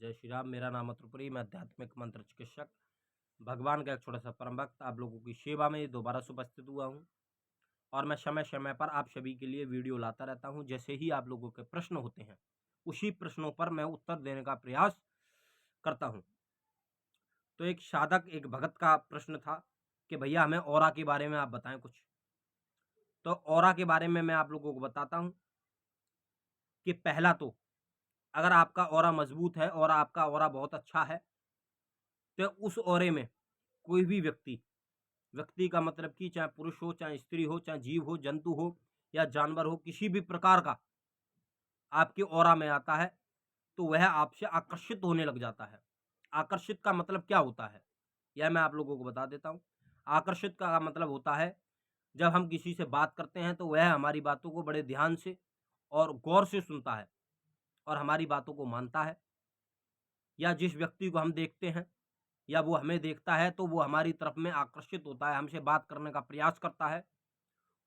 जय श्री राम। मेरा नाम अतुल, मैं आध्यात्मिक मंत्र चिकित्सक, भगवान का एक छोटा सा परम भक्त, आप लोगों की सेवा में दोबारा से उपस्थित हुआ हूँ। और मैं समय समय पर आप सभी के लिए वीडियो लाता रहता हूँ। जैसे ही आप लोगों के प्रश्न होते हैं, उसी प्रश्नों पर मैं उत्तर देने का प्रयास करता हूँ। तो एक साधक, एक भगत का प्रश्न था कि भैया हमें ऑरा के बारे में आप बताएं कुछ। तो ऑरा के बारे में मैं आप लोगों को बताता हूँ कि पहला तो, अगर आपका ऑरा मजबूत है और आपका ऑरा बहुत अच्छा है, तो उस ऑरे में कोई भी व्यक्ति का मतलब कि चाहे पुरुष हो, चाहे स्त्री हो, चाहे जीव हो, जंतु हो या जानवर हो, किसी भी प्रकार का आपके ऑरा में आता है तो वह आपसे आकर्षित होने लग जाता है। आकर्षित का मतलब क्या होता है, यह मैं आप लोगों को बता देता हूँ। आकर्षित का मतलब होता है, जब हम किसी से बात करते हैं तो वह हमारी बातों को बड़े ध्यान से और गौर से सुनता है और हमारी बातों को मानता है। या जिस व्यक्ति को हम देखते हैं या वो हमें देखता है तो वो हमारी तरफ में आकर्षित होता है, हमसे बात करने का प्रयास करता है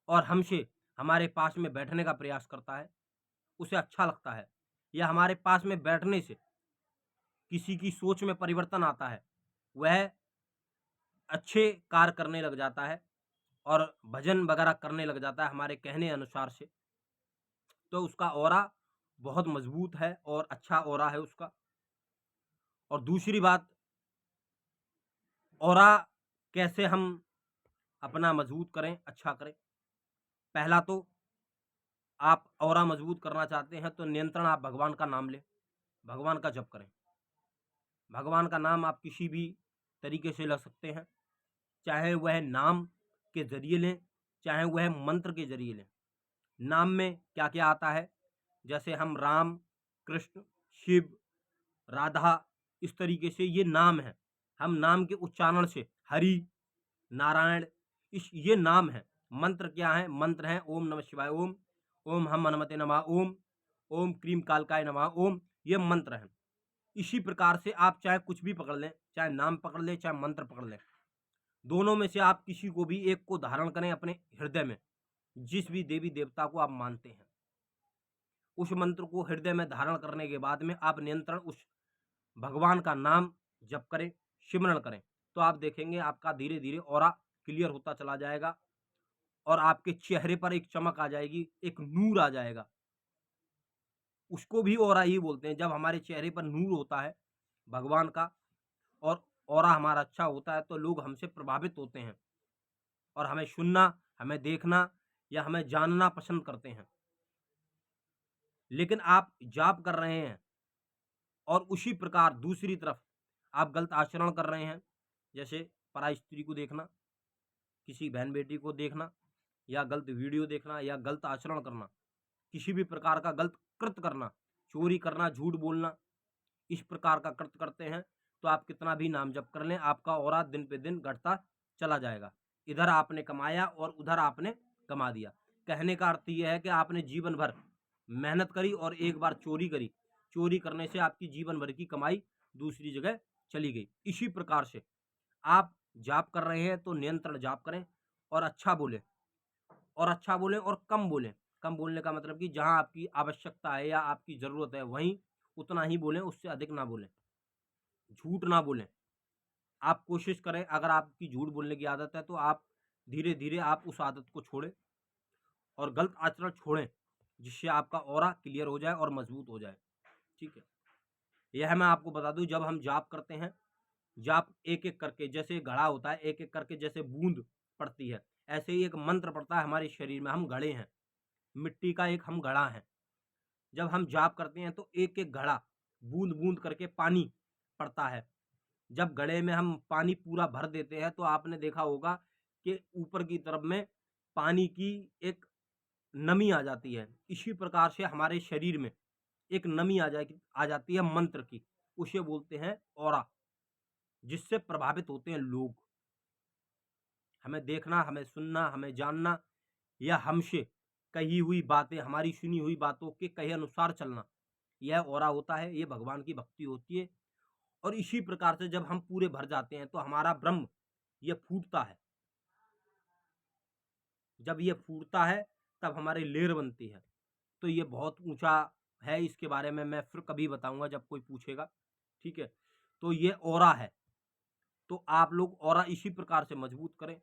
और हमसे हमारे पास में बैठने का प्रयास करता है, उसे अच्छा लगता है। या हमारे पास में बैठने से किसी की सोच में परिवर्तन आता है, वह अच्छे कार्य करने लग जाता है और भजन वगैरह करने लग जाता है हमारे कहने अनुसार से। तो उसका ऑरा बहुत मजबूत है और अच्छा ऑरा है उसका। और दूसरी बात, ऑरा कैसे हम अपना मजबूत करें, अच्छा करें। पहला तो, आप ऑरा मजबूत करना चाहते हैं तो नियंत्रण आप भगवान का नाम लें, भगवान का जप करें। भगवान का नाम आप किसी भी तरीके से ले सकते हैं, चाहे वह नाम के जरिए लें, चाहे वह मंत्र के जरिए लें। नाम में क्या क्या आता है, जैसे हम राम, कृष्ण, शिव, राधा, इस तरीके से ये नाम है। हम नाम के उच्चारण से हरि, नारायण, इस ये नाम है। मंत्र क्या है, मंत्र है ओम नमः शिवाय ओम, ओम हम हनुमते नमः ओम, ओम क्रीम कालकाय नमः ओम, ये मंत्र है। इसी प्रकार से आप चाहे कुछ भी पकड़ लें, चाहे नाम पकड़ लें, चाहे मंत्र पकड़ लें, दोनों में से आप किसी को भी एक को धारण करें अपने हृदय में। जिस भी देवी देवता को आप मानते हैं, उस मंत्र को हृदय में धारण करने के बाद में आप नियंत्रण उस भगवान का नाम जप करें, सिमरण करें। तो आप देखेंगे आपका धीरे धीरे ऑरा क्लियर होता चला जाएगा और आपके चेहरे पर एक चमक आ जाएगी, एक नूर आ जाएगा। उसको भी ऑरा ही बोलते हैं। जब हमारे चेहरे पर नूर होता है भगवान का और ऑरा हमारा अच्छा होता है तो लोग हमसे प्रभावित होते हैं और हमें सुनना, हमें देखना या हमें जानना पसंद करते हैं। लेकिन आप जाप कर रहे हैं और उसी प्रकार दूसरी तरफ आप गलत आचरण कर रहे हैं, जैसे पराई स्त्री को देखना, किसी बहन बेटी को देखना, या गलत वीडियो देखना, या गलत आचरण करना, किसी भी प्रकार का गलत कृत्य करना, चोरी करना, झूठ बोलना, इस प्रकार का कृत्य करते हैं तो आप कितना भी नाम जप कर लें, आपका ऑरा दिन पे दिन घटता चला जाएगा। इधर आपने कमाया और उधर आपने कमा दिया। कहने का अर्थ यह है कि आपने जीवन भर मेहनत करी और एक बार चोरी करी, चोरी करने से आपकी जीवन भर की कमाई दूसरी जगह चली गई। इसी प्रकार से आप जाप कर रहे हैं तो नियंत्रण जाप करें और अच्छा बोलें, और अच्छा बोलें और कम बोलें। कम बोलने का मतलब कि जहाँ आपकी आवश्यकता है या आपकी ज़रूरत है वहीं उतना ही बोलें, उससे अधिक ना बोलें। झूठ ना बोलें। आप कोशिश करें, अगर आपकी झूठ बोलने की आदत है तो आप धीरे-धीरे आप उस आदत को छोड़ें और गलत आचरण छोड़ें, जिससे आपका ऑरा क्लियर हो जाए और मजबूत हो जाए। ठीक है? यह मैं आपको बता दूँ, जब हम जाप करते हैं, जाप एक-एक करके, जैसे घड़ा होता है, एक-एक करके जैसे बूंद पड़ती है, ऐसे ही एक मंत्र पड़ता है हमारे शरीर में। हम घड़े हैं, मिट्टी का एक हम घड़ा हैं। जब हम जाप करते हैं तो एक-एक घड़ा, बूंद-बूंद करके पानी पड़ता है। जब घड़े में हम पानी पूरा भर देते हैं तो आपने देखा होगा कि ऊपर की तरफ में पानी की एक नमी आ जाती है। इसी प्रकार से हमारे शरीर में एक नमी आ जाती है मंत्र की, उसे बोलते हैं ऑरा, जिससे प्रभावित होते हैं लोग। हमें देखना, हमें सुनना, हमें जानना या हमसे कही हुई बातें, हमारी सुनी हुई बातों के कहे अनुसार चलना, यह ऑरा होता है, ये भगवान की भक्ति होती है। और इसी प्रकार से जब हम पूरे भर जाते हैं तो हमारा ब्रह्म ये फूटता है। जब ये फूटता है तब हमारी लेर बनती है। तो ये बहुत ऊँचा है, इसके बारे में मैं फिर कभी बताऊँगा जब कोई पूछेगा। ठीक है, तो ये ऑरा है। तो आप लोग ऑरा इसी प्रकार से मजबूत करें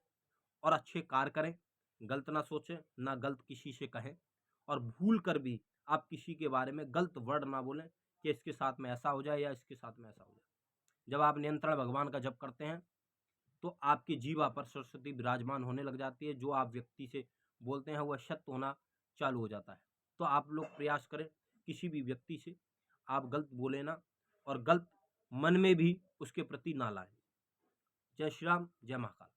और अच्छे कार्य करें, गलत ना सोचें, ना गलत किसी से कहें, और भूल कर भी आप किसी के बारे में गलत वर्ड ना बोलें कि इसके साथ में ऐसा हो जाए या इसके साथ में ऐसा हो जाए। जब आप नियंत्रण भगवान का जप करते हैं तो आपकी जीवा पर सरस्वती विराजमान होने लग जाती है, जो आप व्यक्ति से बोलते हैं वह सत्य होना चालू हो जाता है। तो आप लोग प्रयास करें किसी भी व्यक्ति से आप गलत बोले ना, और गलत मन में भी उसके प्रति ना लाएं। जय श्री राम, जय महाकाल।